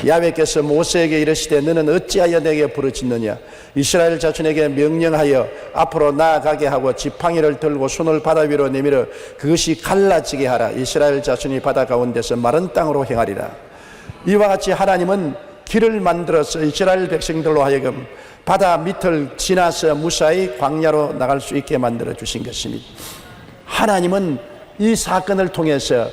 야훼께서 모세에게 이르시되 너는 어찌하여 내게 부르짖느냐. 이스라엘 자손에게 명령하여 앞으로 나아가게 하고 지팡이를 들고 손을 바다 위로 내밀어 그것이 갈라지게 하라. 이스라엘 자손이 바다 가운데서 마른 땅으로 행하리라. 이와 같이 하나님은 길을 만들어서 이스라엘 백성들로 하여금 바다 밑을 지나서 무사히 광야로 나갈 수 있게 만들어 주신 것입니다. 하나님은 이 사건을 통해서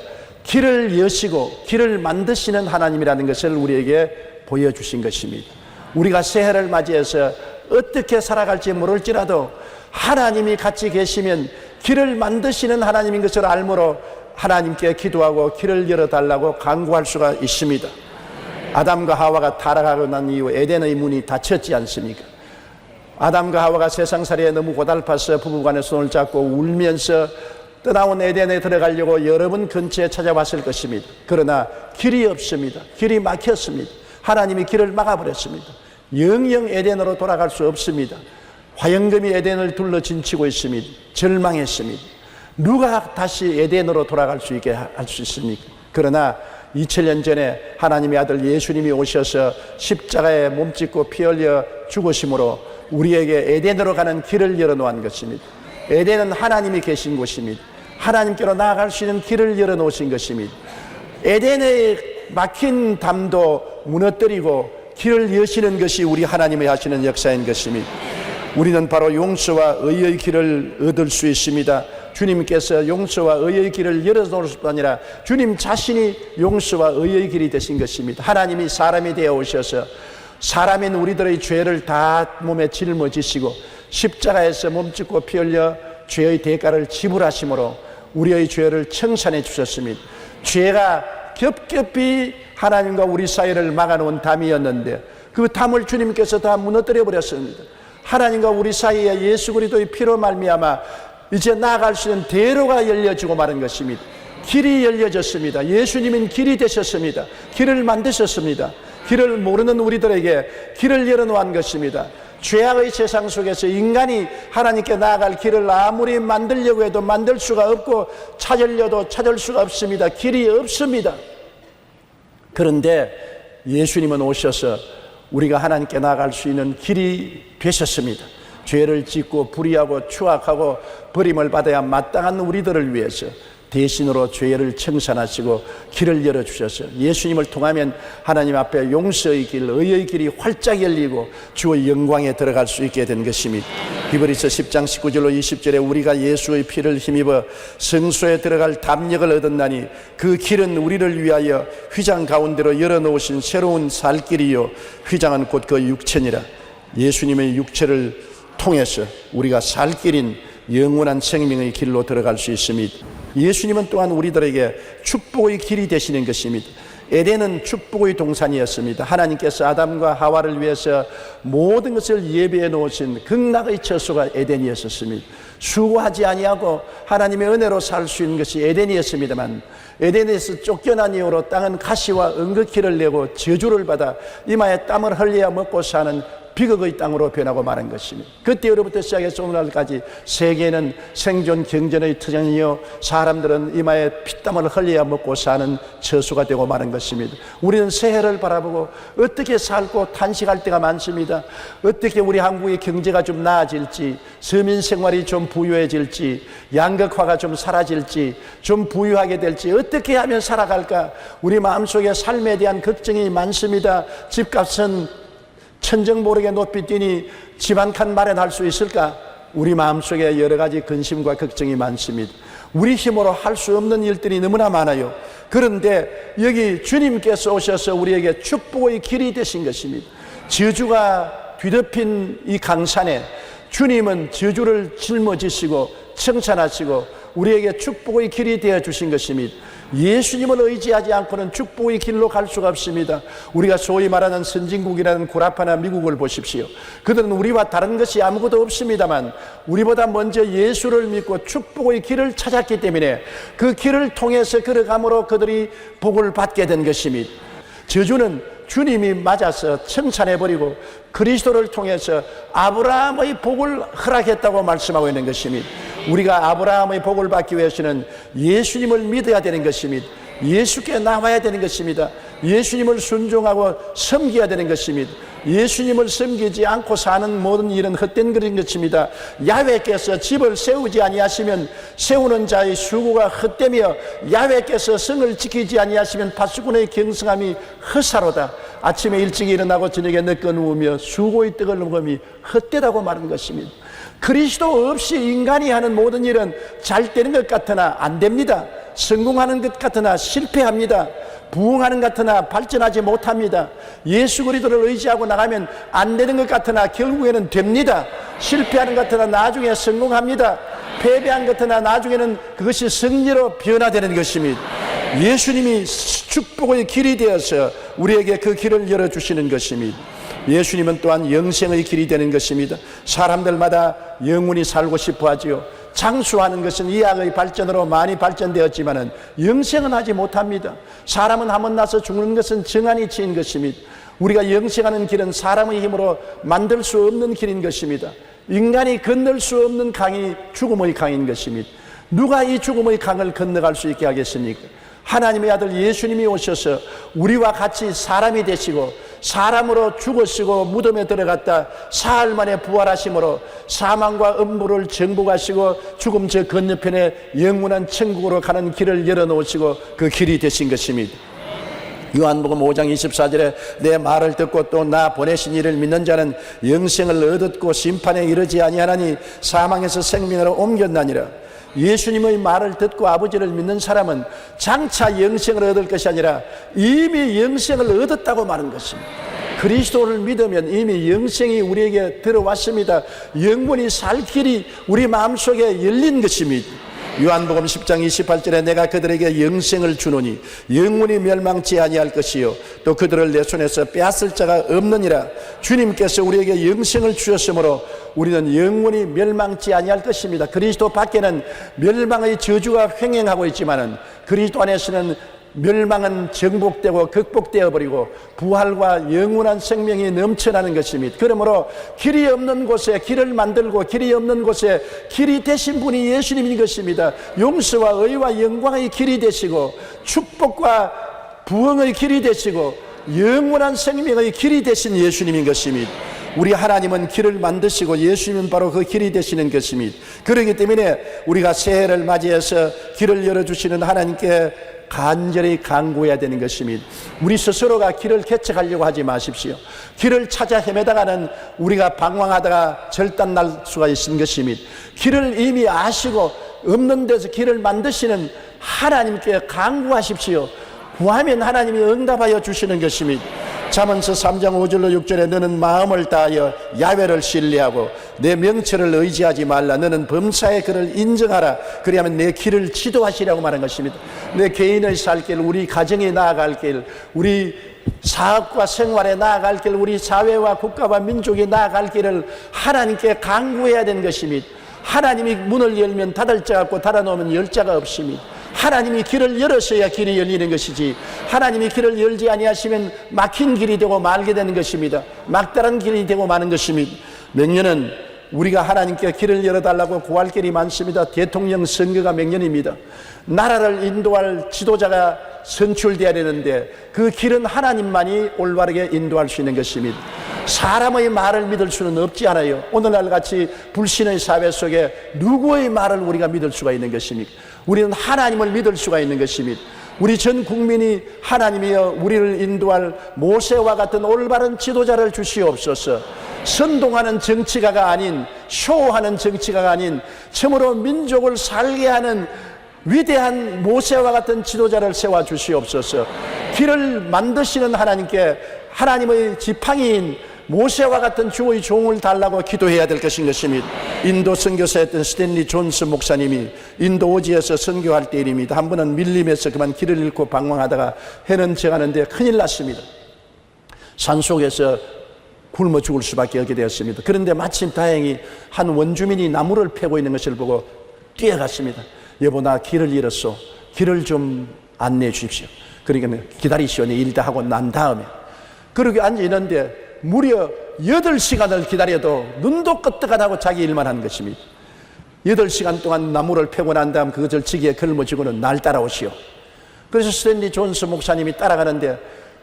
길을 여시고 길을 만드시는 하나님이라는 것을 우리에게 보여주신 것입니다. 우리가 새해를 맞이해서 어떻게 살아갈지 모를지라도 하나님이 같이 계시면 길을 만드시는 하나님인 것을 알므로 하나님께 기도하고 길을 열어달라고 간구할 수가 있습니다. 아담과 하와가 타락하고 난 이후 에덴의 문이 닫혔지 않습니까? 아담과 하와가 세상살이에 너무 고달파서 부부간에 손을 잡고 울면서 떠나온 에덴에 들어가려고 여러 번 근처에 찾아왔을 것입니다. 그러나 길이 없습니다. 길이 막혔습니다. 하나님이 길을 막아버렸습니다. 영영 에덴으로 돌아갈 수 없습니다. 화영금이 에덴을 둘러 진치고 있습니다. 절망했습니다. 누가 다시 에덴으로 돌아갈 수 있게 할 수 있습니까? 그러나 2000년 전에 하나님의 아들 예수님이 오셔서 십자가에 몸짓고 피 흘려 죽으심으로 우리에게 에덴으로 가는 길을 열어놓은 것입니다. 에덴은 하나님이 계신 곳입니다. 하나님께로 나아갈 수 있는 길을 열어놓으신 것입니다. 에덴에 막힌 담도 무너뜨리고 길을 여시는 것이 우리 하나님이 하시는 역사인 것입니다. 우리는 바로 용서와 의의 길을 얻을 수 있습니다. 주님께서 용서와 의의 길을 열어놓을 뿐 아니라 주님 자신이 용서와 의의 길이 되신 것입니다. 하나님이 사람이 되어 오셔서 사람인 우리들의 죄를 다 몸에 짊어지시고 십자가에서 몸짓고 피 흘려 죄의 대가를 지불하심으로 우리의 죄를 청산해 주셨습니다. 죄가 겹겹이 하나님과 우리 사이를 막아놓은 담이었는데 그 담을 주님께서 다 무너뜨려 버렸습니다. 하나님과 우리 사이에 예수 그리스도의 피로 말미암아 이제 나아갈 수 있는 대로가 열려지고 마는 것입니다. 길이 열려졌습니다. 예수님은 길이 되셨습니다. 길을 만드셨습니다. 길을 모르는 우리들에게 길을 열어놓은 것입니다. 죄악의 세상 속에서 인간이 하나님께 나아갈 길을 아무리 만들려고 해도 만들 수가 없고 찾으려도 찾을 수가 없습니다. 길이 없습니다. 그런데 예수님은 오셔서 우리가 하나님께 나아갈 수 있는 길이 되셨습니다. 죄를 짓고 불의하고 추악하고 버림을 받아야 마땅한 우리들을 위해서 대신으로 죄를 청산하시고 길을 열어주셔서 예수님을 통하면 하나님 앞에 용서의 길, 의의 길이 활짝 열리고 주의 영광에 들어갈 수 있게 된 것입니다. 히브리서 10장 19절로 20절에 우리가 예수의 피를 힘입어 성소에 들어갈 담력을 얻었나니 그 길은 우리를 위하여 휘장 가운데로 열어놓으신 새로운 살 길이요 휘장은 곧 그 육체니라. 예수님의 육체를 통해서 우리가 살 길인 영원한 생명의 길로 들어갈 수 있습니다. 예수님은 또한 우리들에게 축복의 길이 되시는 것입니다. 에덴은 축복의 동산이었습니다. 하나님께서 아담과 하와를 위해서 모든 것을 예비해 놓으신 극락의 처소가 에덴이었습니다. 수고하지 아니하고 하나님의 은혜로 살 수 있는 것이 에덴이었습니다만 에덴에서 쫓겨난 이후로 땅은 가시와 은극기를 내고 저주를 받아 이마에 땀을 흘려야 먹고 사는 비극의 땅으로 변하고 마는 것입니다. 그때로부터 시작해서 오늘날까지 세계는 생존 경전의 터전이요 사람들은 이마에 피땀을 흘려야 먹고 사는 처수가 되고 마는 것입니다. 우리는 새해를 바라보고 어떻게 살고 탄식할 때가 많습니다. 어떻게 우리 한국의 경제가 좀 나아질지, 서민 생활이 좀 부유해질지, 양극화가 좀 사라질지, 좀 부유하게 될지, 어떻게 하면 살아갈까, 우리 마음속에 삶에 대한 걱정이 많습니다. 집값은 천정 모르게 높이 뛰니 집 한 칸 마련할 수 있을까? 우리 마음속에 여러 가지 근심과 걱정이 많습니다. 우리 힘으로 할 수 없는 일들이 너무나 많아요. 그런데 여기 주님께서 오셔서 우리에게 축복의 길이 되신 것입니다. 저주가 뒤덮인 이 강산에 주님은 저주를 짊어지시고 청산하시고 우리에게 축복의 길이 되어 주신 것입니다. 예수님을 의지하지 않고는 축복의 길로 갈 수가 없습니다. 우리가 소위 말하는 선진국이라는 구라파나 미국을 보십시오. 그들은 우리와 다른 것이 아무것도 없습니다만 우리보다 먼저 예수를 믿고 축복의 길을 찾았기 때문에 그 길을 통해서 걸어감으로 그들이 복을 받게 된 것입니다. 저주는 주님이 맞아서 청산해버리고 그리스도를 통해서 아브라함의 복을 허락했다고 말씀하고 있는 것입니다. 우리가 아브라함의 복을 받기 위해서는 예수님을 믿어야 되는 것입니다. 예수께 나와야 되는 것입니다. 예수님을 순종하고 섬겨야 되는 것입니다. 예수님을 섬기지 않고 사는 모든 일은 헛된 그런 것입니다. 야훼께서 집을 세우지 아니하시면 세우는 자의 수고가 헛되며 야훼께서 성을 지키지 아니하시면 파수꾼의 경성함이 허사로다. 아침에 일찍 일어나고 저녁에 늦게 누우며 수고의 떡을 먹음이 헛되다고 말한 것입니다. 그리스도 없이 인간이 하는 모든 일은 잘 되는 것 같으나 안 됩니다. 성공하는 것 같으나 실패합니다. 부흥하는 것 같으나 발전하지 못합니다. 예수 그리스도를 의지하고 나가면 안 되는 것 같으나 결국에는 됩니다. 실패하는 것 같으나 나중에 성공합니다. 패배한 것 같으나 나중에는 그것이 승리로 변화되는 것입니다. 예수님이 축복의 길이 되어서 우리에게 그 길을 열어주시는 것입니다. 예수님은 또한 영생의 길이 되는 것입니다. 사람들마다 영원히 살고 싶어 하지요. 장수하는 것은 의학의 발전으로 많이 발전되었지만 영생은 하지 못합니다. 사람은 한번 나서 죽는 것은 정한이 치인 것입니다. 우리가 영생하는 길은 사람의 힘으로 만들 수 없는 길인 것입니다. 인간이 건널 수 없는 강이 죽음의 강인 것입니다. 누가 이 죽음의 강을 건너갈 수 있게 하겠습니까? 하나님의 아들 예수님이 오셔서 우리와 같이 사람이 되시고 사람으로 죽으시고 무덤에 들어갔다 사흘 만에 부활하심으로 사망과 음부를 정복하시고 죽음 저 건너편에 영원한 천국으로 가는 길을 열어놓으시고 그 길이 되신 것입니다. 요한복음 5장 24절에 내 말을 듣고 또 나 보내신 이를 믿는 자는 영생을 얻었고 심판에 이르지 아니하나니 사망에서 생명으로 옮겼나니라. 예수님의 말을 듣고 아버지를 믿는 사람은 장차 영생을 얻을 것이 아니라 이미 영생을 얻었다고 말한 것입니다. 그리스도를 믿으면 이미 영생이 우리에게 들어왔습니다. 영원히 살 길이 우리 마음속에 열린 것입니다. 요한복음 10장 28절에 내가 그들에게 영생을 주노니 영원히 멸망치 아니할 것이요 또 그들을 내 손에서 빼앗을 자가 없느니라. 주님께서 우리에게 영생을 주셨으므로 우리는 영원히 멸망치 아니할 것입니다. 그리스도 밖에는 멸망의 저주가 횡행하고 있지만은 그리스도 안에서는 멸망은 정복되고 극복되어 버리고 부활과 영원한 생명이 넘쳐나는 것입니다. 그러므로 길이 없는 곳에 길을 만들고 길이 없는 곳에 길이 되신 분이 예수님인 것입니다. 용서와 의와 영광의 길이 되시고 축복과 부흥의 길이 되시고 영원한 생명의 길이 되신 예수님인 것입니다. 우리 하나님은 길을 만드시고 예수님은 바로 그 길이 되시는 것입니다. 그렇기 때문에 우리가 새해를 맞이해서 길을 열어주시는 하나님께 간절히 간구해야 되는 것입니다. 우리 스스로가 길을 개척하려고 하지 마십시오. 길을 찾아 헤매다가는 우리가 방황하다가 절단 날 수가 있는 것입니다. 길을 이미 아시고 없는 데서 길을 만드시는 하나님께 간구하십시오. 구하면 하나님이 응답하여 주시는 것입니다. 잠언서 3장 5절로 6절에 너는 마음을 다하여 야훼를 신뢰하고 내 명철을 의지하지 말라. 너는 범사의 그를 인정하라. 그리하면 내 길을 지도하시라고 말한 것입니다. 내 개인의 살 길, 우리 가정에 나아갈 길, 우리 사업과 생활에 나아갈 길, 우리 사회와 국가와 민족이 나아갈 길을 하나님께 간구해야 되는 것입니다. 하나님이 문을 열면 닫을 자 없고 닫아놓으면 열 자가 없습니다. 하나님이 길을 열으셔야 길이 열리는 것이지 하나님이 길을 열지 아니하시면 막힌 길이 되고 말게 되는 것입니다. 막다른 길이 되고 마는 것입니다. 명년은 우리가 하나님께 길을 열어달라고 구할 길이 많습니다. 대통령 선거가 명년입니다. 나라를 인도할 지도자가 선출되어야 되는데 그 길은 하나님만이 올바르게 인도할 수 있는 것입니다. 사람의 말을 믿을 수는 없지 않아요. 오늘날 같이 불신의 사회 속에 누구의 말을 우리가 믿을 수가 있는 것입니까? 우리는 하나님을 믿을 수가 있는 것입니다. 우리 전 국민이 하나님이여 우리를 인도할 모세와 같은 올바른 지도자를 주시옵소서. 선동하는 정치가가 아닌 쇼하는 정치가가 아닌 참으로 민족을 살게 하는 위대한 모세와 같은 지도자를 세워 주시옵소서. 길을 만드시는 하나님께 하나님의 지팡이인 모세와 같은 주의 종을 달라고 기도해야 될 것인 것입니다. 인도 선교사였던 스탠리 존스 목사님이 인도 오지에서 선교할 때입니다. 한 번은 밀림에서 그만 길을 잃고 방황하다가 해는 져가는데 큰일 났습니다. 산속에서 굶어 죽을 수밖에 없게 되었습니다. 그런데 마침 다행히 한 원주민이 나무를 패고 있는 것을 보고 뛰어갔습니다. 여보, 나 길을 잃었어. 길을 좀 안내해 주십시오. 그러니까 기다리시오. 내 일 다 하고 난 다음에. 그러게 앉아 있는데 무려 8시간을 기다려도 눈도 끄떡하고 자기 일만 하는 것입니다. 8시간 동안 나무를 패고 난 다음 그것을 지기에 걸머쥐고는 날 따라오시오. 그래서 스탠리 존스 목사님이 따라가는데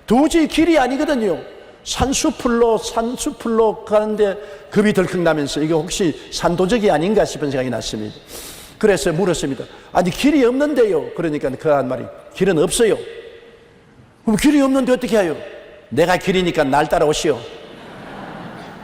도저히 길이 아니거든요. 산수풀로 가는데 겁이 덜컥 나면서 이게 혹시 산도적이 아닌가 싶은 생각이 났습니다. 그래서 물었습니다. 아니 길이 없는데요. 그러니까 그 한 말이 길은 없어요. 그럼 길이 없는데 어떻게 해요? 내가 길이니까 날 따라오시오.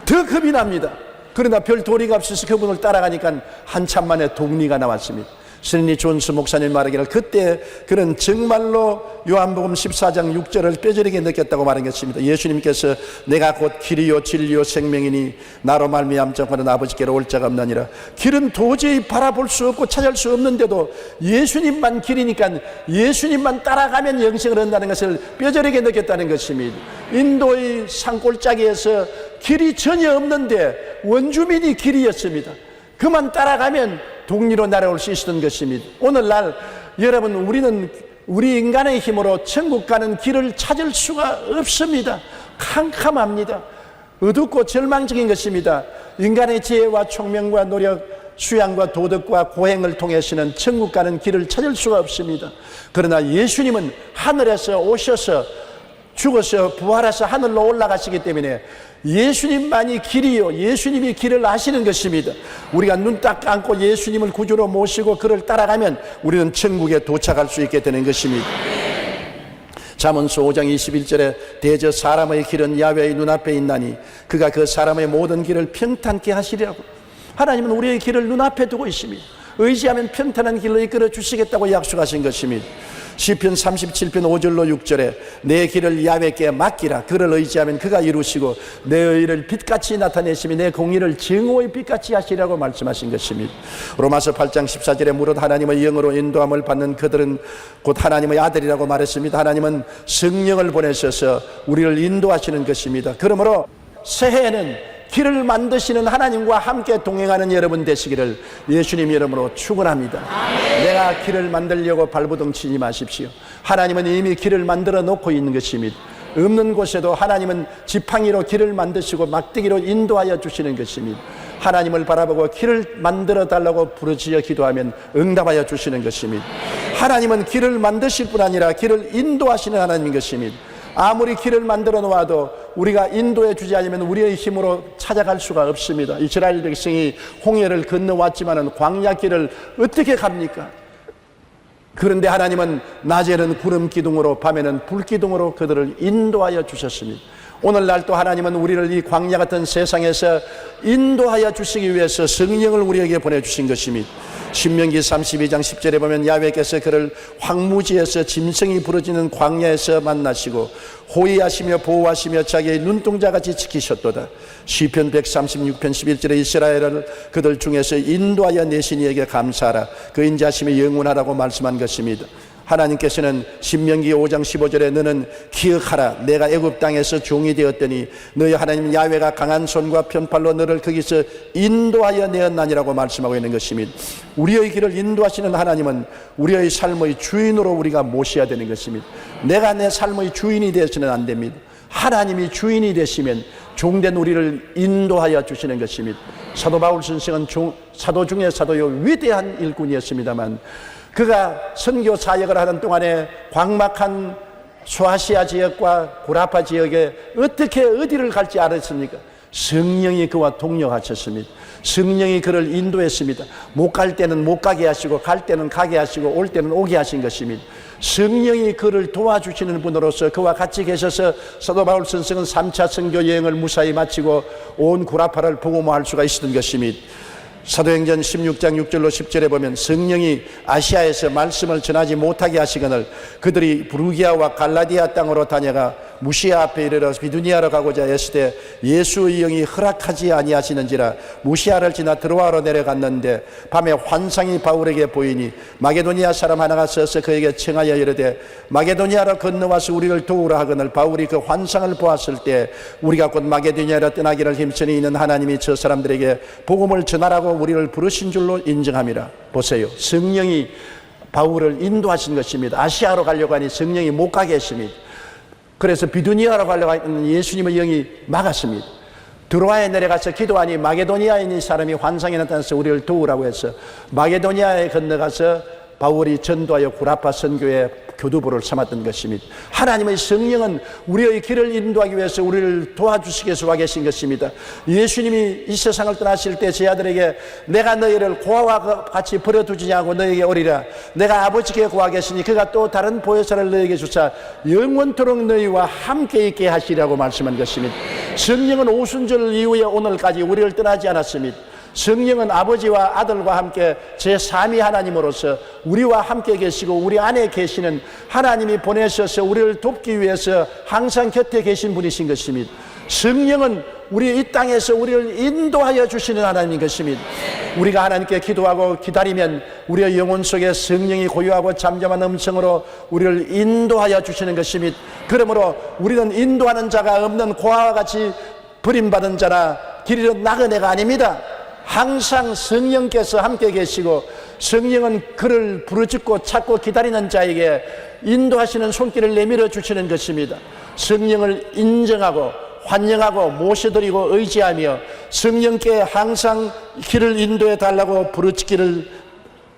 더 겁이 납니다. 그러나 별 도리가 없어서 그분을 따라가니까 한참 만에 동리가 나왔습니다. 스탠리 존스 목사님 말하기를 그때 그는 정말로 요한복음 14장 6절을 뼈저리게 느꼈다고 말한 것입니다. 예수님께서 내가 곧 길이요 진리요 생명이니 나로 말미암자고는 아버지께로 올 자가 없느니라. 길은 도저히 바라볼 수 없고 찾을 수 없는데도 예수님만 길이니까 예수님만 따라가면 영생을 얻는다는 것을 뼈저리게 느꼈다는 것입니다. 인도의 산골짜기에서 길이 전혀 없는데 원주민이 길이었습니다. 그만 따라가면 동리로 날아올 수 있었던 것입니다. 오늘날 여러분 우리는 우리 인간의 힘으로 천국 가는 길을 찾을 수가 없습니다. 캄캄합니다. 어둡고 절망적인 것입니다. 인간의 지혜와 총명과 노력, 수양과 도덕과 고행을 통해서는 천국 가는 길을 찾을 수가 없습니다. 그러나 예수님은 하늘에서 오셔서 죽어서 부활해서 하늘로 올라가시기 때문에 예수님만이 길이요 예수님이 길을 아시는 것입니다. 우리가 눈 딱 감고 예수님을 구주로 모시고 그를 따라가면 우리는 천국에 도착할 수 있게 되는 것입니다. 잠언서 5장 21절에 대저 사람의 길은 야훼의 눈앞에 있나니 그가 그 사람의 모든 길을 평탄케 하시리라고. 하나님은 우리의 길을 눈앞에 두고 있습니다. 의지하면 평탄한 길로 이끌어 주시겠다고 약속하신 것입니다. 시편 37편 5절로 6절에 내 길을 야훼께 맡기라. 그를 의지하면 그가 이루시고 내 의를 빛같이 나타내시며 내 공의를 증오의 빛같이 하시라고 말씀하신 것입니다. 로마서 8장 14절에 무릇 하나님의 영으로 인도함을 받는 그들은 곧 하나님의 아들이라고 말했습니다. 하나님은 성령을 보내셔서 우리를 인도하시는 것입니다. 그러므로 새해에는 길을 만드시는 하나님과 함께 동행하는 여러분 되시기를 예수님 이름으로 축원합니다. 내가 길을 만들려고 발버둥 치지 마십시오. 하나님은 이미 길을 만들어 놓고 있는 것입니다. 없는 곳에도 하나님은 지팡이로 길을 만드시고 막대기로 인도하여 주시는 것입니다. 하나님을 바라보고 길을 만들어 달라고 부르짖어 기도하면 응답하여 주시는 것입니다. 하나님은 길을 만드실 뿐 아니라 길을 인도하시는 하나님인 것입니다. 아무리 길을 만들어 놓아도 우리가 인도해 주지 않으면 우리의 힘으로 찾아갈 수가 없습니다. 이스라엘 백성이 홍해를 건너왔지만은 광야 길을 어떻게 갑니까? 그런데 하나님은 낮에는 구름 기둥으로 밤에는 불 기둥으로 그들을 인도하여 주셨습니다. 오늘날 또 하나님은 우리를 이 광야 같은 세상에서 인도하여 주시기 위해서 성령을 우리에게 보내주신 것입니다. 신명기 32장 10절에 보면 야훼께서 그를 황무지에서 짐승이 부러지는 광야에서 만나시고 호위하시며 보호하시며 자기의 눈동자같이 지키셨도다. 시편 136편 11절에 이스라엘을 그들 중에서 인도하여 내신 이에게 감사하라. 그 인자심이 영원하라고 말씀한 것입니다. 하나님께서는 신명기 5장 15절에 너는 기억하라. 내가 애굽 땅에서 종이 되었더니 너희 하나님 야훼가 강한 손과 편팔로 너를 거기서 인도하여 내었나니라고 말씀하고 있는 것입니다. 우리의 길을 인도하시는 하나님은 우리의 삶의 주인으로 우리가 모셔야 되는 것입니다. 내가 내 삶의 주인이 되어서는 안 됩니다. 하나님이 주인이 되시면 종된 우리를 인도하여 주시는 것입니다. 사도 바울 선생은 사도 중에 사도요 위대한 일꾼이었습니다만 그가 선교 사역을 하는 동안에 광막한 소아시아 지역과 구라파 지역에 어떻게 어디를 갈지 알았습니까? 성령이 그와 동력하셨습니다. 성령이 그를 인도했습니다. 못 갈 때는 못 가게 하시고 갈 때는 가게 하시고 올 때는 오게 하신 것입니다. 성령이 그를 도와주시는 분으로서 그와 같이 계셔서 사도 바울 선생은 3차 선교 여행을 무사히 마치고 온 구라파를 복음화할 수가 있었던 것입니다. 사도행전 16장 6절로 10절에 보면 성령이 아시아에서 말씀을 전하지 못하게 하시거늘 그들이 부르기아와 갈라디아 땅으로 다녀가 무시아 앞에 이르러 비두니아로 가고자 했을 때 예수의 영이 허락하지 아니하시는지라 무시아를 지나 드로아로 내려갔는데 밤에 환상이 바울에게 보이니 마게도니아 사람 하나가 서서 그에게 청하여 이르되 마게도니아로 건너와서 우리를 도우라 하거늘 바울이 그 환상을 보았을 때 우리가 곧 마게도니아로 떠나기를 힘쓰니 이는 하나님이 저 사람들에게 복음을 전하라고 우리를 부르신 줄로 인정함이라. 보세요. 성령이 바울을 인도하신 것입니다. 아시아로 가려고 하니 성령이 못 가게 했습니다. 그래서 비두니아로 가려고 하니 예수님의 영이 막았습니다. 드로아에 내려가서 기도하니 마게도니아에 있는 사람이 환상에 나타나서 우리를 도우라고 해서 마게도니아에 건너가서 바울이 전도하여 구라파 선교에 교두보를 삼았던 것입니다. 하나님의 성령은 우리의 길을 인도하기 위해서 우리를 도와주시기 위해서 와 계신 것입니다. 예수님이 이 세상을 떠나실 때 제 아들에게 내가 너희를 고아와 같이 버려두지 않고 너희에게 오리라. 내가 아버지께 고아 계시니 그가 또 다른 보혜사를 너희에게 주사 영원토록 너희와 함께 있게 하시라고 말씀한 것입니다. 성령은 오순절 이후에 오늘까지 우리를 떠나지 않았습니다. 성령은 아버지와 아들과 함께 제3위 하나님으로서 우리와 함께 계시고 우리 안에 계시는 하나님이 보내셔서 우리를 돕기 위해서 항상 곁에 계신 분이신 것입니다. 성령은 우리 이 땅에서 우리를 인도하여 주시는 하나님인 것입니다. 우리가 하나님께 기도하고 기다리면 우리의 영혼 속에 성령이 고요하고 잠잠한 음성으로 우리를 인도하여 주시는 것입니다. 그러므로 우리는 인도하는 자가 없는 고아와 같이 버림받은 자나 길 잃은 나그네가 아닙니다. 항상 성령께서 함께 계시고 성령은 그를 부르짖고 찾고 기다리는 자에게 인도하시는 손길을 내밀어 주시는 것입니다. 성령을 인정하고 환영하고 모셔드리고 의지하며 성령께 항상 길을 인도해 달라고 부르짖기를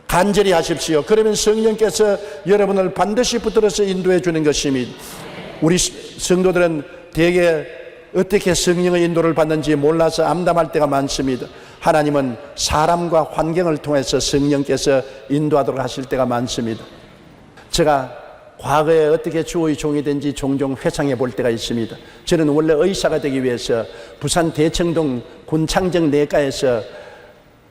간절히 하십시오. 그러면 성령께서 여러분을 반드시 붙들어서 인도해 주는 것입니다. 우리 성도들은 대개 어떻게 성령의 인도를 받는지 몰라서 암담할 때가 많습니다. 하나님은 사람과 환경을 통해서 성령께서 인도하도록 하실 때가 많습니다. 제가 과거에 어떻게 주의 종이 된지 종종 회상해 볼 때가 있습니다. 저는 원래 의사가 되기 위해서 부산 대청동 군창정내과에서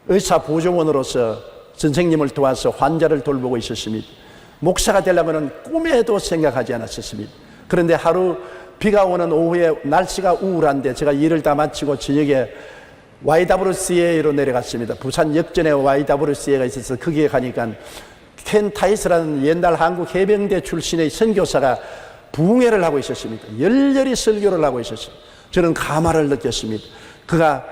의사 보조원으로서 선생님을 도와서 환자를 돌보고 있었습니다. 목사가 되려면 꿈에도 생각하지 않았었습니다. 그런데 하루 비가 오는 오후에 날씨가 우울한데 제가 일을 다 마치고 저녁에 YWCA로 내려갔습니다. 부산 역전에 YWCA가 있어서 거기에 가니까 켄 타이스라는 옛날 한국 해병대 출신의 선교사가 부흥회를 하고 있었습니다. 열렬히 설교를 하고 있었습니다. 저는 감화를 느꼈습니다. 그가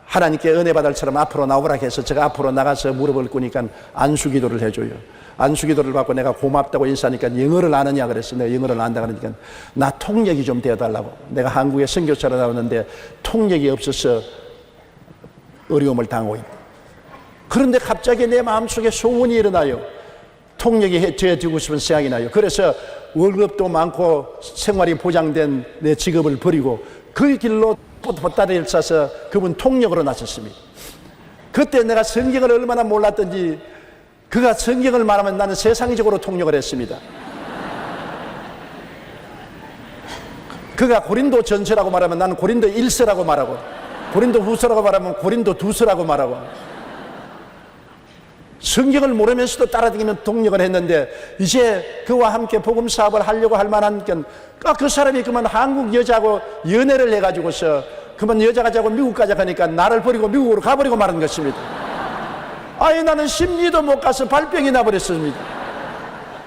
하나님께 은혜 받을 사람 앞으로 나오라 해서 제가 앞으로 나가서 무릎을 꿇으니까 안수기도를 해줘요. 안수기도를 받고 내가 고맙다고 인사하니까 영어를 아느냐 그랬어. 내가 영어를 안다 그러니까 나 통역이 좀 되어달라고. 내가 한국에 선교사로 나왔는데 통역이 없어서 어려움을 당하고 있다. 그런데 갑자기 내 마음속에 소원이 일어나요. 통역이 되어주고 싶은 생각이 나요. 그래서 월급도 많고 생활이 보장된 내 직업을 버리고 그 길로 보따리를 싸서 그분 통역으로 나섰습니다. 그때 내가 성경을 얼마나 몰랐던지 그가 성경을 말하면 나는 세상적으로 통역을 했습니다. 그가 고린도 전서라고 말하면 나는 고린도 1서라고 말하고 고린도 후서라고 말하면 고린도 2서라고 말하고 성경을 모르면서도 따라다니는 통역을 했는데 이제 그와 함께 복음 사업을 하려고 할 만한 그 사람이 그만 한국 여자하고 연애를 해가지고서 그만 여자가 자고 미국 가자 하니까 나를 버리고 미국으로 가버리고 말한 것입니다. 아예 나는 심리도 못 가서 발병이 나버렸습니다.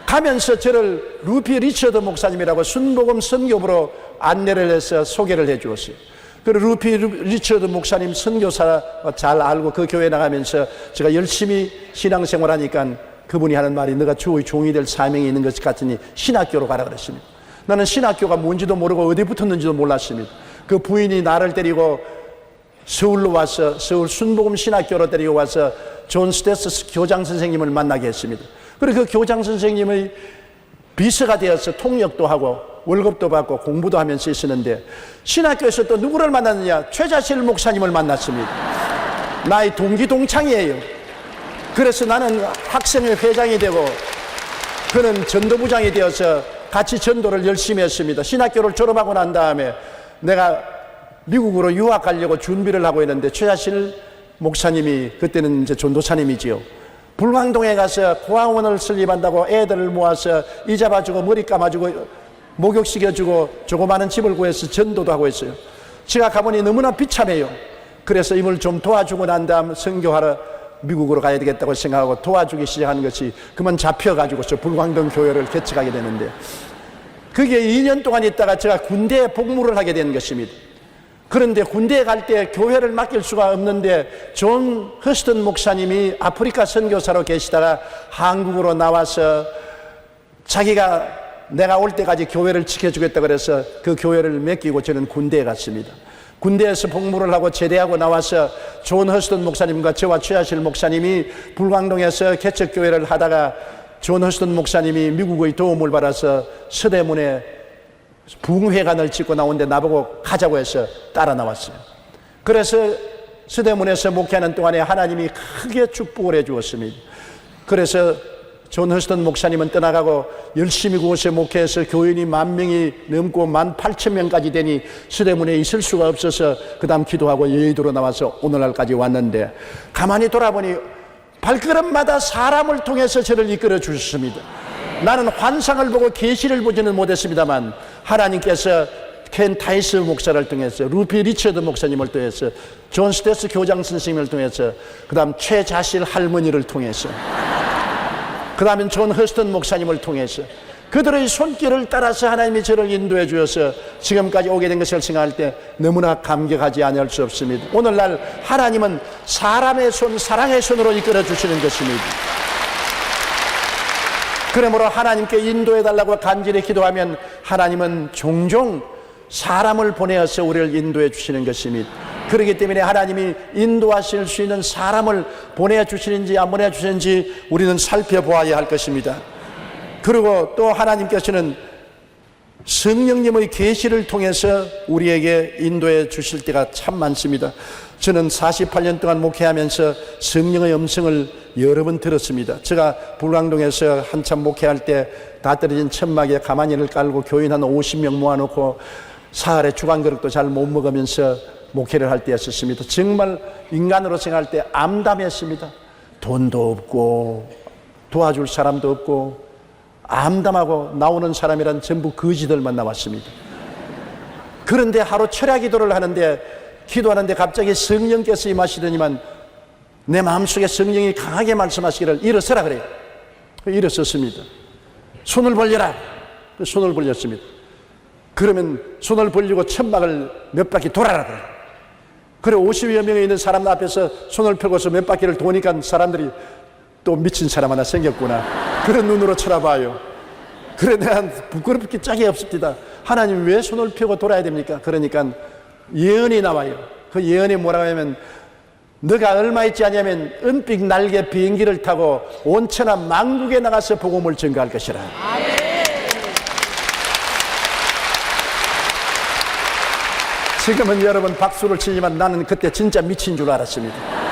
가면서 저를 루피 리처드 목사님이라고 순복음 선교부로 안내를 해서 소개를 해 주었어요. 그리고 루피 리처드 목사님 선교사 잘 알고 그 교회 나가면서 제가 열심히 신앙생활 하니까 그분이 하는 말이 너가 주의 종이 될 사명이 있는 것 같으니 신학교로 가라 그랬습니다. 나는 신학교가 뭔지도 모르고 어디 붙었는지도 몰랐습니다. 그 부인이 나를 데리고 서울로 와서 서울 순복음 신학교로 데리고 와서 존 스테스 교장 선생님을 만나게 했습니다. 그리고 그 교장 선생님의 비서가 되어서 통역도 하고 월급도 받고 공부도 하면서 있었는데 신학교에서 또 누구를 만났느냐? 최자실 목사님을 만났습니다. 나의 동기 동창이에요. 그래서 나는 학생회 회장이 되고 그는 전도부장이 되어서 같이 전도를 열심히 했습니다. 신학교를 졸업하고 난 다음에 내가 미국으로 유학 가려고 준비를 하고 있는데 최자실 목사님이 그때는 이제 전도사님이지요. 불광동에 가서 고아원을 설립한다고 애들을 모아서 이 잡아주고 머리 감아주고 목욕시켜주고 조그마한 집을 구해서 전도도 하고 있어요. 제가 가보니 너무나 비참해요. 그래서 이걸 좀 도와주고 난 다음 선교하러 미국으로 가야 되겠다고 생각하고 도와주기 시작하는 것이 그만 잡혀가지고서 불광동 교회를 개척하게 되는데 그게 2년 동안 있다가 제가 군대에 복무를 하게 된 것입니다. 그런데 군대에 갈 때 교회를 맡길 수가 없는데 존 허스턴 목사님이 아프리카 선교사로 계시다가 한국으로 나와서 자기가 내가 올 때까지 교회를 지켜주겠다 그래서 그 교회를 맡기고 저는 군대에 갔습니다. 군대에서 복무를 하고 제대하고 나와서 존 허스턴 목사님과 저와 최하실 목사님이 불광동에서 개척교회를 하다가 존 허스턴 목사님이 미국의 도움을 받아서 서대문에 붕회관을 짓고 나오는데 나보고 가자고 해서 따라 나왔어요. 그래서 서대문에서 목회하는 동안에 하나님이 크게 축복을 해 주었습니다. 그래서 존 허스턴 목사님은 떠나가고 열심히 그곳에 목회해서 교인이 10,000명이 넘고 18,000명까지 되니 서대문에 있을 수가 없어서 그 다음 기도하고 여의도로 나와서 오늘날까지 왔는데, 가만히 돌아보니 발걸음마다 사람을 통해서 저를 이끌어 주셨습니다. 나는 환상을 보고 계시를 보지는 못했습니다만 하나님께서 켄 타이스 목사를 통해서, 루피 리처드 목사님을 통해서, 존 스테스 교장 선생님을 통해서, 그 다음 최자실 할머니를 통해서, 그 다음엔 존 허스턴 목사님을 통해서 그들의 손길을 따라서 하나님이 저를 인도해 주어서 지금까지 오게 된 것을 생각할 때 너무나 감격하지 않을 수 없습니다. 오늘날 하나님은 사람의 손, 사랑의 손으로 이끌어 주시는 것입니다. 그러므로 하나님께 인도해 달라고 간절히 기도하면 하나님은 종종 사람을 보내어서 우리를 인도해 주시는 것입니다. 그렇기 때문에 하나님이 인도하실 수 있는 사람을 보내주시는지 안 보내주시는지 우리는 살펴보아야 할 것입니다. 그리고 또 하나님께서는 성령님의 계시를 통해서 우리에게 인도해 주실 때가 참 많습니다. 저는 48년 동안 목회하면서 성령의 음성을 여러 번 들었습니다. 제가 불광동에서 한참 목회할 때 다 떨어진 천막에 가마니를 깔고 교인 한 50명 모아놓고 사흘에 주간거룩도 잘 못 먹으면서 목회를 할 때였었습니다. 정말 인간으로 생각할 때 암담했습니다. 돈도 없고 도와줄 사람도 없고 암담하고 나오는 사람이란 전부 거지들만 나왔습니다. 그런데 하루 철야 기도를 하는데, 기도하는데 갑자기 성령께서 임하시더니만 내 마음속에 성령이 강하게 말씀하시기를 일어서라 그래요. 일어섰습니다. 손을 벌려라. 손을 벌렸습니다. 그러면 손을 벌리고 천막을 몇 바퀴 돌아라 그래요. 그래 50여 명이 있는 사람 앞에서 손을 펴고서 몇 바퀴를 도니까 사람들이 또 미친 사람 하나 생겼구나, 그런 눈으로 쳐다봐요. 그래 내가 부끄럽게 짝이 없습니다. 하나님 왜 손을 펴고 돌아야 됩니까? 그러니까 예언이 나와요. 그 예언이 뭐라고 하면, 너가 얼마 있지 않냐면 은빛 날개 비행기를 타고 온천하 만국에 나가서 복음을 전가할 것이라. 지금은 여러분 박수를 치지만 나는 그때 진짜 미친 줄 알았습니다.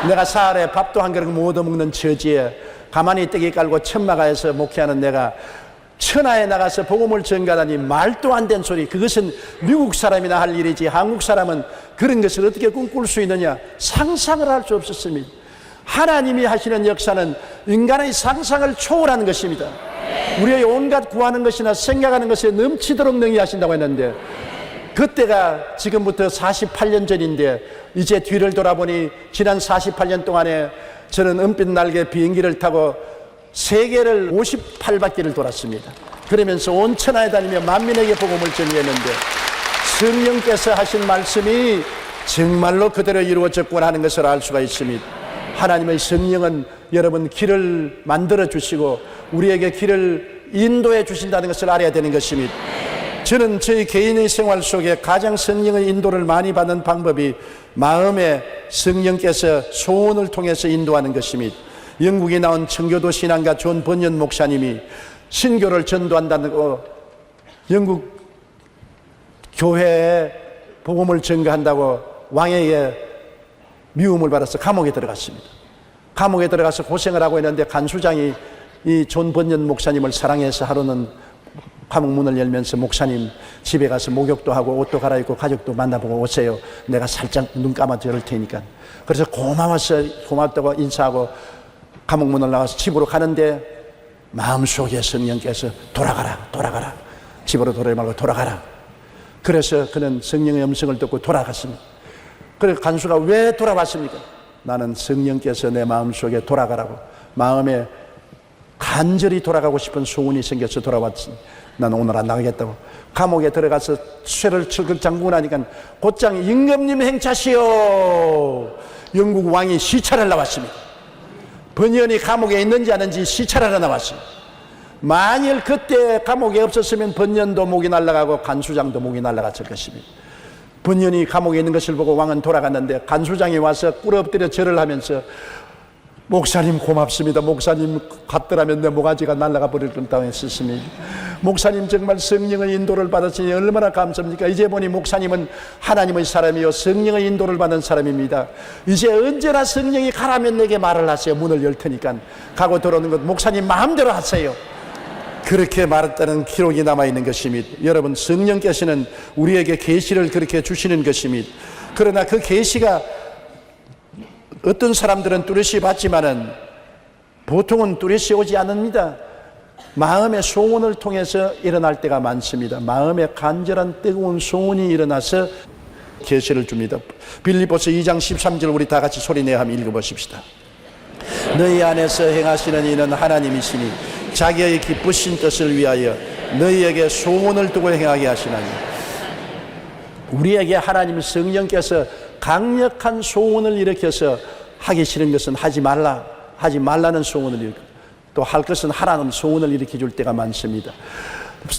내가 사흘에 밥도 한 그릇 못 얻어먹는 처지에 가만히 떼기 깔고 천막아에서 목회하는 내가 천하에 나가서 복음을 전가하다니 말도 안 되는 소리. 그것은 미국 사람이나 할 일이지 한국 사람은 그런 것을 어떻게 꿈꿀 수 있느냐, 상상을 할 수 없었습니다. 하나님이 하시는 역사는 인간의 상상을 초월하는 것입니다. 우리의 온갖 구하는 것이나 생각하는 것에 넘치도록 능히하신다고 했는데, 그때가 지금부터 48년 전인데 이제 뒤를 돌아보니 지난 48년 동안에 저는 은빛 날개 비행기를 타고 세계를 58바퀴를 돌았습니다. 그러면서 온 천하에 다니며 만민에게 복음을 전했는데 성령께서 하신 말씀이 정말로 그대로 이루어졌구나 하는 것을 알 수가 있습니다. 하나님의 성령은 여러분 길을 만들어 주시고 우리에게 길을 인도해 주신다는 것을 알아야 되는 것입니다. 저는 저희 개인의 생활 속에 가장 성령의 인도를 많이 받는 방법이 마음에 성령께서 소원을 통해서 인도하는 것입니다. 영국에 나온 청교도 신앙가 존 번연 목사님이 신교를 전도한다고 영국 교회에 복음을 전가한다고 왕에게 미움을 받아서 감옥에 들어갔습니다. 감옥에 들어가서 고생을 하고 있는데 간수장이 이 존 번연 목사님을 사랑해서 하루는 감옥 문을 열면서 목사님 집에 가서 목욕도 하고 옷도 갈아입고 가족도 만나보고 오세요. 내가 살짝 눈 감아 드릴 테니까. 그래서 고맙다고 인사하고 감옥 문을 나와서 집으로 가는데 마음속에 성령께서 돌아가라 집으로 돌아오지 말고 돌아가라. 그래서 그는 성령의 음성을 듣고 돌아갔습니다. 그래서 간수가 왜 돌아왔습니까? 나는 성령께서 내 마음속에 돌아가라고, 마음에 간절히 돌아가고 싶은 소원이 생겨서 돌아왔습니다. 나는 오늘 안 나가겠다고 감옥에 들어가서 쇠를 철컥 잠그고 나니까 곧장 임금님 행차시오. 영국 왕이 시찰을 나왔습니다. 번연이 감옥에 있는지 아닌지 시찰하러 나왔습니다. 만일 그때 감옥에 없었으면 번연도 목이 날아가고 간수장도 목이 날아갔을 것입니다. 번연이 감옥에 있는 것을 보고 왕은 돌아갔는데 간수장이 와서 꿇어 엎드려 절을 하면서 목사님 고맙습니다. 목사님 갔더라면 내 모가지가 날아가 버릴 뻔 했었습니다. 목사님 정말 성령의 인도를 받았으니 얼마나 감사합니까? 이제 보니 목사님은 하나님의 사람이요 성령의 인도를 받은 사람입니다. 이제 언제나 성령이 가라면 내게 말을 하세요. 문을 열 테니까. 가고 들어오는 것 목사님 마음대로 하세요. 그렇게 말했다는 기록이 남아있는 것입니다. 여러분, 성령께서는 우리에게 계시를 그렇게 주시는 것입니다. 그러나 그 계시가 어떤 사람들은 뚜렷이 받지만은 보통은 뚜렷이 오지 않습니다. 마음의 소원을 통해서 일어날 때가 많습니다. 마음의 간절한 뜨거운 소원이 일어나서 계시를 줍니다. 빌립보서 2장 13절 우리 다 같이 소리내어 한번 읽어보십시다. 너희 안에서 행하시는 이는 하나님이시니 자기의 기쁘신 뜻을 위하여 너희에게 소원을 두고 행하게 하시나니. 우리에게 하나님 성령께서 강력한 소원을 일으켜서 하기 싫은 것은 하지 말라는 소원을 일으켜, 또 할 것은 하라는 소원을 일으켜 줄 때가 많습니다.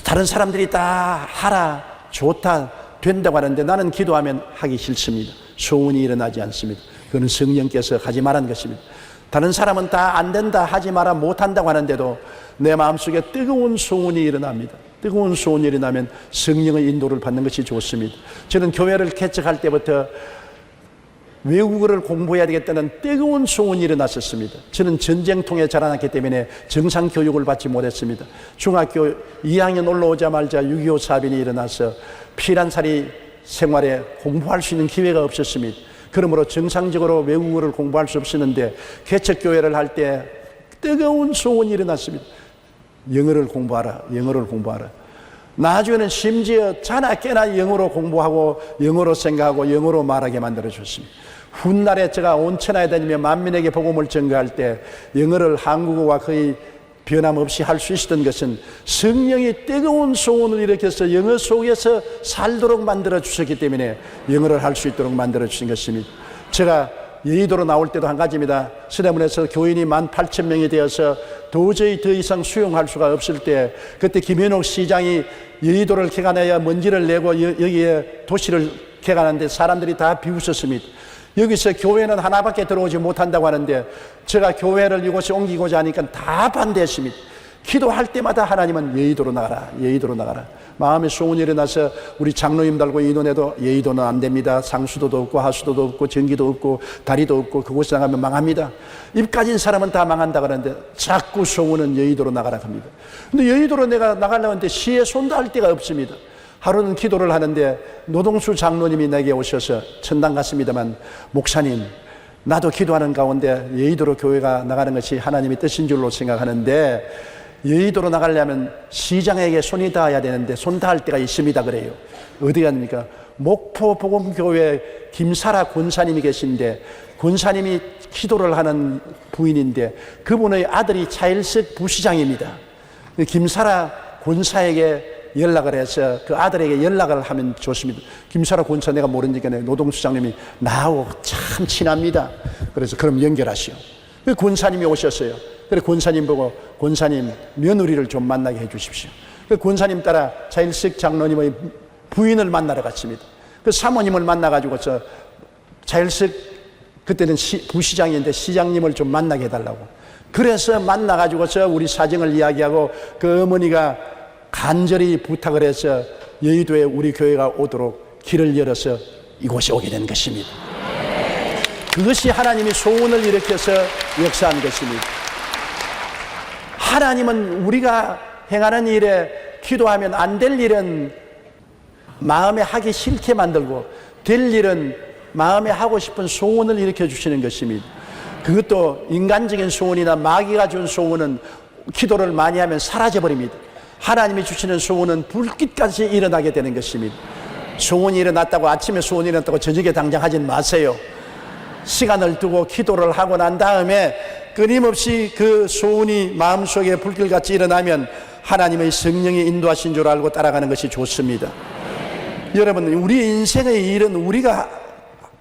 다른 사람들이 다 하라, 좋다, 된다고 하는데 나는 기도하면 하기 싫습니다. 소원이 일어나지 않습니다. 그건 성령께서 하지 말라는 것입니다. 다른 사람은 다 안 된다, 하지 마라, 못한다고 하는데도 내 마음속에 뜨거운 소원이 일어납니다. 뜨거운 소원이 일어나면 성령의 인도를 받는 것이 좋습니다. 저는 교회를 개척할 때부터 외국어를 공부해야 되겠다는 뜨거운 소원이 일어났었습니다. 저는 전쟁통에 자라났기 때문에 정상 교육을 받지 못했습니다. 중학교 2학년 올라오자마자 6.25 사변이 일어나서 피난살이 생활에 공부할 수 있는 기회가 없었습니다. 그러므로 정상적으로 외국어를 공부할 수 없었는데 개척교회를 할 때 뜨거운 소원이 일어났습니다. 영어를 공부하라, 영어를 공부하라. 나중에는 심지어 자나 깨나 영어로 공부하고 영어로 생각하고 영어로 말하게 만들어줬습니다. 훗날에 제가 온 천하에 다니며 만민에게 복음을 전가할 때 영어를 한국어와 거의 변함없이 할 수 있었던 것은 성령이 뜨거운 소원을 일으켜서 영어 속에서 살도록 만들어 주셨기 때문에 영어를 할 수 있도록 만들어 주신 것입니다. 제가 여의도로 나올 때도 한 가지입니다. 서대문에서 교인이 18,000명이 되어서 도저히 더 이상 수용할 수가 없을 때 그때 김현옥 시장이 여의도를 개간하여 먼지를 내고 여기에 도시를 개간하는데 사람들이 다 비웃었습니다. 여기서 교회는 하나밖에 들어오지 못한다고 하는데 제가 교회를 이곳에 옮기고자 하니까 다 반대했습니다. 기도할 때마다 하나님은 여의도로 나가라, 여의도로 나가라. 마음의 소원이 일어나서 우리 장로님들과 의논해도 여의도는 안 됩니다. 상수도도 없고 하수도도 없고 전기도 없고 다리도 없고 그곳에 나가면 망합니다. 입 가진 사람은 다 망한다 그러는데 자꾸 소원은 여의도로 나가라 합니다. 근데 여의도로 내가 나가려고 하는데 시에 손도 할 데가 없습니다. 하루는 기도를 하는데 노동수 장로님이 내게 오셔서 천당 갔습니다만 목사님, 나도 기도하는 가운데 여의도로 교회가 나가는 것이 하나님의 뜻인 줄로 생각하는데 여의도로 나가려면 시장에게 손이 닿아야 되는데 손 닿을 때가 있습니다 그래요. 어디 갑니까? 목포복음교회 김사라 권사님이 계신데 권사님이 기도를 하는 부인인데 그분의 아들이 차일석 부시장입니다. 김사라 권사에게 연락을 해서 그 아들에게 연락을 하면 좋습니다. 김사라 권사 내가 모르니까 노동수장님이 나하고 참 친합니다. 그래서 그럼 연결하시오. 그 권사님이 오셨어요. 그래 권사님 보고 권사님 며느리를 좀 만나게 해 주십시오. 그 권사님 따라 차일석 장로님의 부인을 만나러 갔습니다. 그 사모님을 만나가지고서 차일석 그때는 부시장인데 시장님을 좀 만나게 해달라고. 그래서 만나가지고서 우리 사정을 이야기하고 그 어머니가 간절히 부탁을 해서 여의도에 우리 교회가 오도록 길을 열어서 이곳에 오게 된 것입니다. 그것이 하나님이 소원을 일으켜서 역사한 것입니다. 하나님은 우리가 행하는 일에 기도하면 안 될 일은 마음에 하기 싫게 만들고 될 일은 마음에 하고 싶은 소원을 일으켜 주시는 것입니다. 그것도 인간적인 소원이나 마귀가 준 소원은 기도를 많이 하면 사라져 버립니다. 하나님이 주시는 소원은 불빛같이 일어나게 되는 것입니다. 소원이 일어났다고 아침에 소원이 일어났다고 저녁에 당장 하진 마세요. 시간을 두고 기도를 하고 난 다음에 끊임없이 그 소원이 마음속에 불길같이 일어나면 하나님의 성령이 인도하신 줄 알고 따라가는 것이 좋습니다. 여러분, 우리 인생의 일은 우리가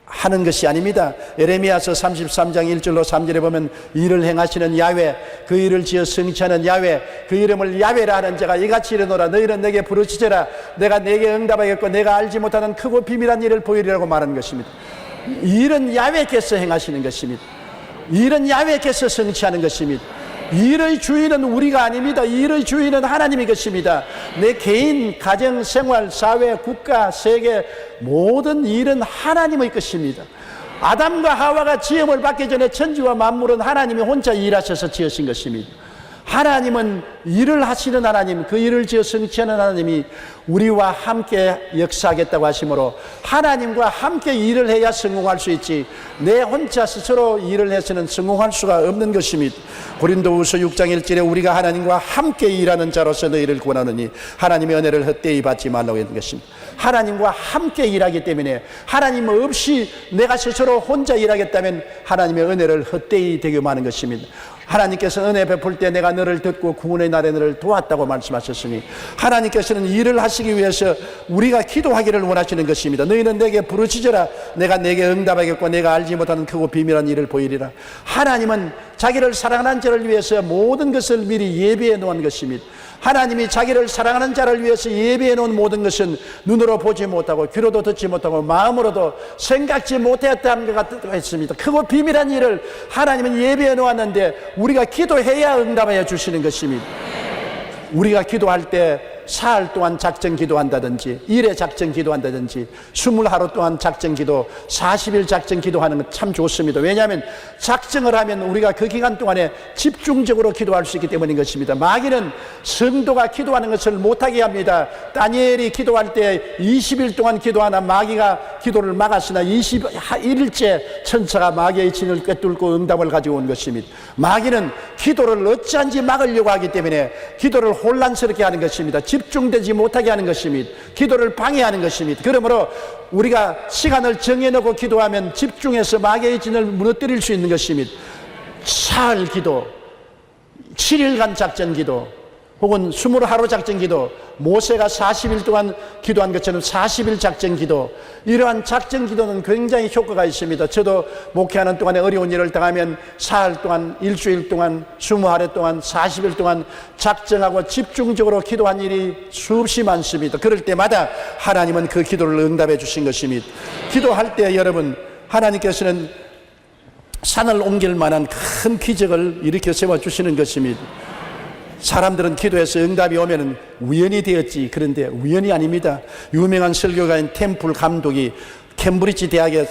하는 것이 아닙니다. 에레미야서 33장 1절로 3절에 보면 일을 행하시는 야훼, 그 일을 지어 성취하는 야훼, 그 이름을 야훼라 하는 자가 이같이 이르노라. 너희는 내게 부르짖으라. 내가 내게 응답하겠고 내가 알지 못하는 크고 비밀한 일을 보이리라고 말하는 것입니다. 일은 야훼께서 행하시는 것입니다. 일은 야훼께서 성취하는 것입니다. 일의 주인은 우리가 아닙니다. 일의 주인은 하나님의 것입니다. 내 개인, 가정, 생활, 사회, 국가, 세계 모든 일은 하나님의 것입니다. 아담과 하와가 지음을 받기 전에 천지와 만물은 하나님이 혼자 일하셔서 지으신 것입니다. 하나님은 일을 하시는 하나님, 그 일을 지어 성취하는 하나님이 우리와 함께 역사하겠다고 하시므로 하나님과 함께 일을 해야 성공할 수 있지, 내 혼자 스스로 일을 해서는 성공할 수가 없는 것입니다. 고린도후서 6장 1절에 우리가 하나님과 함께 일하는 자로서 너희를 권하느니 하나님의 은혜를 헛되이 받지 말라고 했는 것입니다. 하나님과 함께 일하기 때문에, 하나님 없이 내가 스스로 혼자 일하겠다면 하나님의 은혜를 헛되이 되게 하는 것입니다. 하나님께서 은혜 베풀 때 내가 너를 듣고 구원의 날에 너를 도왔다고 말씀하셨으니, 하나님께서는 일을 하시기 위해서 우리가 기도하기를 원하시는 것입니다. 너희는 내게 부르짖으라 내가 내게 응답하겠고 내가 알지 못하는 크고 비밀한 일을 보이리라. 하나님은 자기를 사랑하는 자를 위해서 모든 것을 미리 예비해 놓은 것입니다. 하나님이 자기를 사랑하는 자를 위해서 예비해 놓은 모든 것은 눈으로 보지 못하고 귀로도 듣지 못하고 마음으로도 생각지 못했다는 것 같습니다. 크고 비밀한 일을 하나님은 예비해 놓았는데 우리가 기도해야 응답하여 주시는 것입니다. 우리가 기도할 때 사흘 동안 작정 기도한다든지, 일에 작정 기도한다든지, 20하루 동안 작정 기도, 40일 작정 기도하는 건 참 좋습니다. 왜냐하면 작정을 하면 우리가 그 기간 동안에 집중적으로 기도할 수 있기 때문인 것입니다. 마귀는 성도가 기도하는 것을 못하게 합니다. 다니엘이 기도할 때 20일 동안 기도하나 마귀가 기도를 막았으나 21일째 천사가 마귀의 진을 꿰뚫고 응답을 가지고 온 것입니다. 마귀는 기도를 어찌한지 막으려고 하기 때문에 기도를 혼란스럽게 하는 것입니다. 집중되지 못하게 하는 것입니다. 기도를 방해하는 것입니다. 그러므로 우리가 시간을 정해놓고 기도하면 집중해서 마귀의 진을 무너뜨릴 수 있는 것입니다. 사흘 기도, 7일간 작전 기도, 혹은 20하루 작전 기도, 모세가 40일 동안 기도한 것처럼 40일 작전 기도, 이러한 작전 기도는 굉장히 효과가 있습니다. 저도 목회하는 동안에 어려운 일을 당하면 사흘 동안, 일주일 동안, 20하루 동안, 40일 동안 작정하고 집중적으로 기도한 일이 수없이 많습니다. 그럴 때마다 하나님은 그 기도를 응답해 주신 것입니다. 기도할 때 여러분, 하나님께서는 산을 옮길 만한 큰 기적을 일으켜 세워주시는 것입니다. 사람들은 기도해서 응답이 오면 우연이 되었지, 그런데 우연이 아닙니다. 유명한 설교가인 템플 감독이 캠브리지 대학에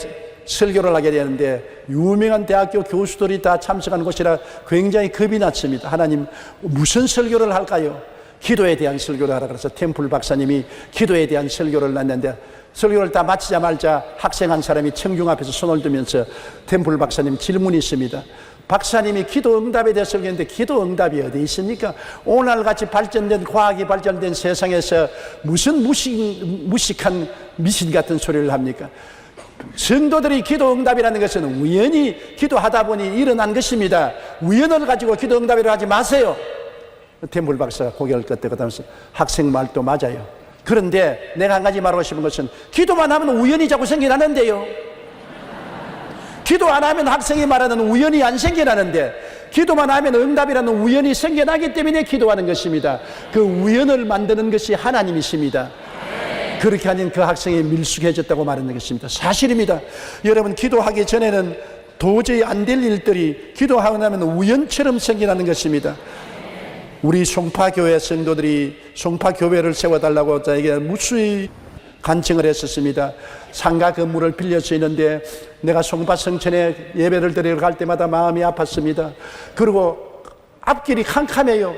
설교를 하게 되는데 유명한 대학교 교수들이 다 참석한 곳이라 굉장히 겁이 났습니다. 하나님, 무슨 설교를 할까요? 기도에 대한 설교를 하라 그래서 템플 박사님이 기도에 대한 설교를 했는데, 설교를 다 마치자마자 학생 한 사람이 청중 앞에서 손을 들면서 템플 박사님 질문이 있습니다. 박사님이 기도 응답에 대해서 설교했는데 기도 응답이 어디 있습니까? 오늘같이 발전된, 과학이 발전된 세상에서 무슨 무식한 미신 같은 소리를 합니까? 성도들이 기도 응답이라는 것은 우연히 기도하다 보니 일어난 것입니다. 우연을 가지고 기도 응답이라고 하지 마세요. 템플 박사가 고개를 끄덕끄덕하면서 학생 말도 맞아요. 그런데 내가 한 가지 말하고 싶은 것은, 기도만 하면 우연이 자꾸 생겨나는데요. 기도 안 하면 학생이 말하는 우연이 안 생겨나는데, 기도만 하면 응답이라는 우연이 생겨나기 때문에 기도하는 것입니다. 그 우연을 만드는 것이 하나님이십니다. 그렇게 하면 그 학생이 밀숙해졌다고 말하는 것입니다. 사실입니다. 여러분, 기도하기 전에는 도저히 안 될 일들이 기도하고 나면 우연처럼 생겨나는 것입니다. 우리 송파교회 성도들이 송파교회를 세워달라고 저에게 무수히 간청을 했었습니다. 상가 건물을 빌려 쓰이는데 내가 송파 성천에 예배를 드리러 갈 때마다 마음이 아팠습니다. 그리고 앞길이 캄캄해요.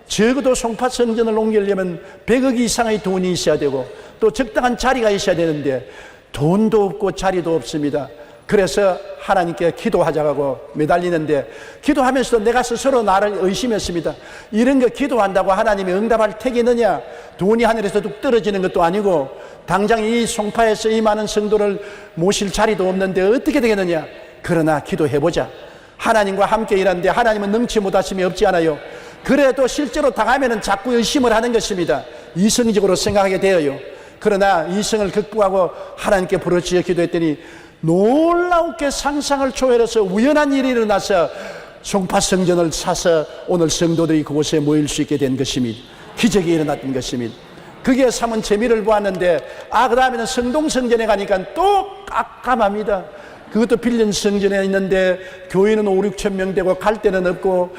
적어도 송파 성전을 옮기려면 100억 이상의 돈이 있어야 되고 또 적당한 자리가 있어야 되는데 돈도 없고 자리도 없습니다. 그래서 하나님께 기도하자고 매달리는데, 기도하면서도 내가 스스로 나를 의심했습니다. 이런 거 기도한다고 하나님이 응답할 택이느냐? 돈이 하늘에서 뚝 떨어지는 것도 아니고 당장 이 송파에서 이 많은 성도를 모실 자리도 없는데 어떻게 되겠느냐? 그러나 기도해보자. 하나님과 함께 일하는데 하나님은 능치 못하심이 없지 않아요. 그래도 실제로 당하면 자꾸 의심을 하는 것입니다. 이성적으로 생각하게 되어요. 그러나 이성을 극복하고 하나님께 부르짖어 기도했더니 놀랍게 상상을 초월해서 우연한 일이 일어나서 송파 성전을 사서 오늘 성도들이 그곳에 모일 수 있게 된 것입니다. 기적이 일어났던 것입니다. 그게 삼은 재미를 보았는데, 그 다음에는 성동성전에 가니까 또 깜깜합니다. 그것도 빌린 성전에 있는데 교인은 5, 6천 명 되고 갈 데는 없고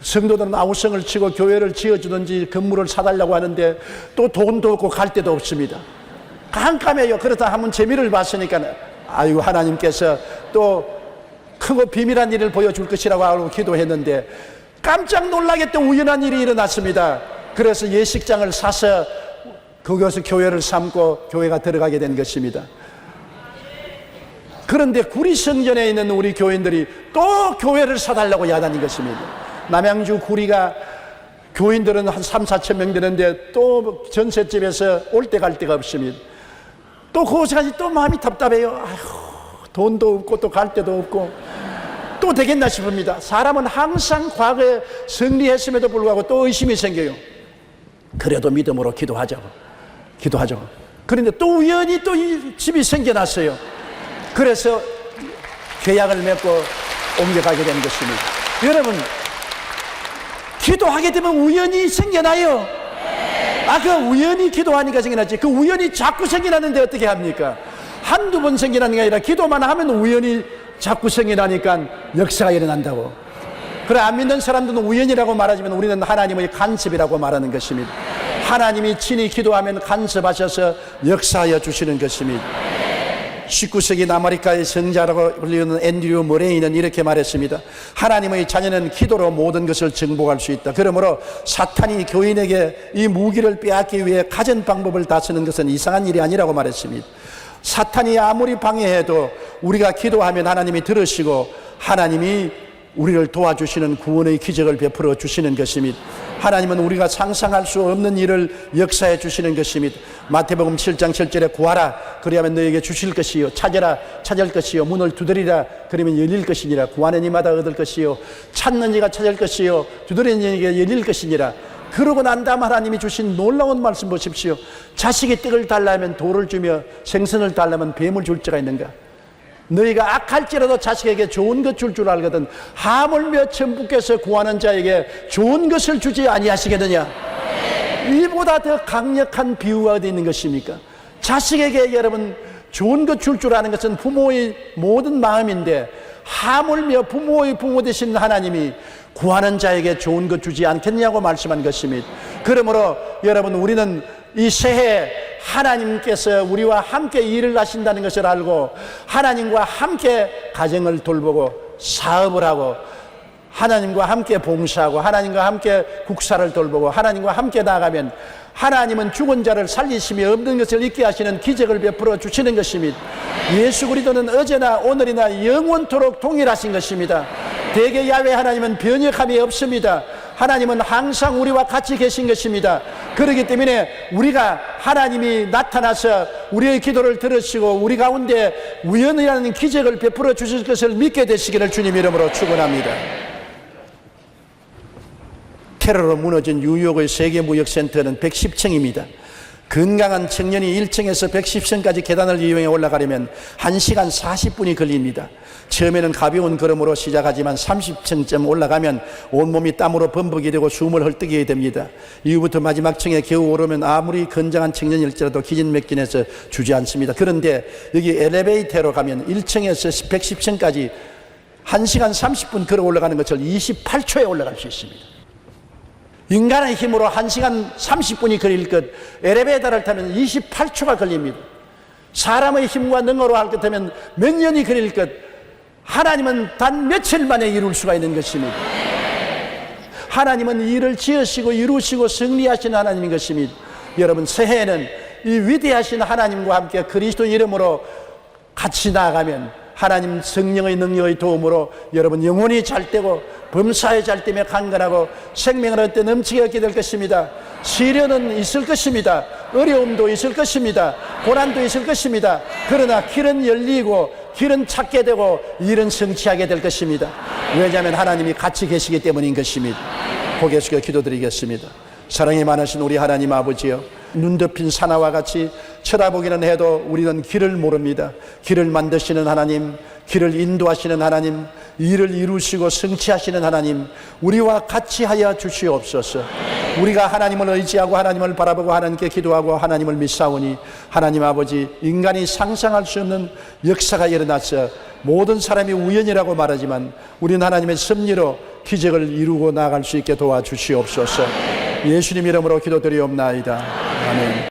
성도들은 아우성을 치고 교회를 지어주든지 건물을 사달라고 하는데 또 돈도 없고 갈 데도 없습니다. 깜깜해요. 그렇다 하면 재미를 봤으니까 아이고 하나님께서 또 크고 비밀한 일을 보여줄 것이라고 하고 기도했는데 깜짝 놀라게 또 우연한 일이 일어났습니다. 그래서 예식장을 사서 거기서 교회를 삼고 교회가 들어가게 된 것입니다. 그런데 구리성전에 있는 우리 교인들이 또 교회를 사달라고 야단인 것입니다. 남양주 구리가 교인들은 한 3, 4천 명 되는데 또 전셋집에서 올 때 갈 데가 없습니다. 또 그것까지 또 마음이 답답해요. 아휴, 돈도 없고 또 갈 데도 없고 또 되겠나 싶습니다. 사람은 항상 과거에 승리했음에도 불구하고 또 의심이 생겨요. 그래도 믿음으로 기도하자고. 그런데 또 우연히 또 이 집이 생겨났어요. 그래서 계약을 맺고 옮겨가게 된 것입니다. 여러분, 기도하게 되면 우연히 생겨나요. 그 우연히 기도하니까 생겨났지. 그 우연히 자꾸 생겨나는데 어떻게 합니까? 한두 번 생겨나는 게 아니라 기도만 하면 우연히 자꾸 생겨나니까 역사가 일어난다고. 그래, 안 믿는 사람들은 우연이라고 말하지만 우리는 하나님의 간섭이라고 말하는 것입니다. 하나님이 친히 기도하면 간섭하셔서 역사하여 주시는 것입니다. 19세기 남아리카의 성자라고 불리는 앤드류 머레이는 이렇게 말했습니다. 하나님의 자녀는 기도로 모든 것을 정복할 수 있다. 그러므로 사탄이 교인에게 이 무기를 빼앗기 위해 가진 방법을 다 쓰는 것은 이상한 일이 아니라고 말했습니다. 사탄이 아무리 방해해도 우리가 기도하면 하나님이 들으시고 하나님이 우리를 도와주시는 구원의 기적을 베풀어 주시는 것입니다. 하나님은 우리가 상상할 수 없는 일을 역사해 주시는 것입니다. 마태복음 7장 7절에 구하라 그리하면 너에게 주실 것이요 찾으라 찾을 것이요 문을 두드리라 그러면 열릴 것이니라. 구하는 이마다 얻을 것이요 찾는 이가 찾을 것이요 두드리는 이에게 열릴 것이니라. 그러고 난 다음 하나님이 주신 놀라운 말씀 보십시오. 자식이 떡을 달라면 돌을 주며 생선을 달라면 뱀을 줄 자가 있는가? 너희가 악할지라도 자식에게 좋은 것 줄 줄 알거든 하물며 천부께서 구하는 자에게 좋은 것을 주지 아니하시겠느냐? 이보다 더 강력한 비유가 어디 있는 것입니까? 자식에게 여러분 좋은 것 줄 줄 아는 것은 부모의 모든 마음인데 하물며 부모의 부모 되신 하나님이 구하는 자에게 좋은 것 주지 않겠냐고 말씀한 것입니다. 그러므로 여러분 우리는 이 새해 하나님께서 우리와 함께 일을 하신다는 것을 알고 하나님과 함께 가정을 돌보고 사업을 하고 하나님과 함께 봉사하고 하나님과 함께 국사를 돌보고 하나님과 함께 나아가면 하나님은 죽은 자를 살리시며 없는 것을 있게 하시는 기적을 베풀어 주시는 것입니다. 예수 그리스도는 어제나 오늘이나 영원토록 동일하신 것입니다. 대개 야훼 하나님은 변혁함이 없습니다. 하나님은 항상 우리와 같이 계신 것입니다. 그렇기 때문에 우리가 하나님이 나타나서 우리의 기도를 들으시고 우리 가운데 우연이라는 기적을 베풀어 주실 것을 믿게 되시기를 주님 이름으로 축원합니다. 테러로 무너진 뉴욕의 세계무역센터는 110층입니다. 건강한 청년이 1층에서 110층까지 계단을 이용해 올라가려면 1시간 40분이 걸립니다. 처음에는 가벼운 걸음으로 시작하지만 30층쯤 올라가면 온몸이 땀으로 범벅이 되고 숨을 헐떡이게 됩니다. 이후부터 마지막 층에 겨우 오르면 아무리 건장한 청년일지라도 기진맥진해서 주저앉습니다. 그런데 여기 엘리베이터로 가면 1층에서 110층까지 1시간 30분 걸어 올라가는 것을 28초에 올라갈 수 있습니다. 인간의 힘으로 1시간 30분이 걸릴 것 엘리베이터를 타면 28초가 걸립니다. 사람의 힘과 능으로 할 것 하면 몇 년이 걸릴 것 하나님은 단 며칠 만에 이룰 수가 있는 것입니다. 하나님은 일을 지으시고 이루시고 승리하시는 하나님인 것입니다. 여러분 새해에는 이 위대하신 하나님과 함께 그리스도 이름으로 같이 나아가면 하나님 성령의 능력의 도움으로 여러분 영혼이 잘 되고 범사에 잘 되며 강건하고 생명을 얻되 넘치게 얻게 될 것입니다. 시련은 있을 것입니다. 어려움도 있을 것입니다. 고난도 있을 것입니다. 그러나 길은 열리고 길은 찾게 되고 일은 성취하게 될 것입니다. 왜냐하면 하나님이 같이 계시기 때문인 것입니다. 고개 숙여 기도드리겠습니다. 사랑이 많으신 우리 하나님 아버지여, 눈 덮인 사나와 같이 쳐다보기는 해도 우리는 길을 모릅니다. 길을 만드시는 하나님, 길을 인도하시는 하나님, 일을 이루시고 성취하시는 하나님, 우리와 같이 하여 주시옵소서. 우리가 하나님을 의지하고 하나님을 바라보고 하나님께 기도하고 하나님을 믿사오니 하나님 아버지, 인간이 상상할 수 없는 역사가 일어나서 모든 사람이 우연이라고 말하지만 우리는 하나님의 섭리로 기적을 이루고 나아갈 수 있게 도와주시옵소서. 예수님 이름으로 기도드리옵나이다. 아멘.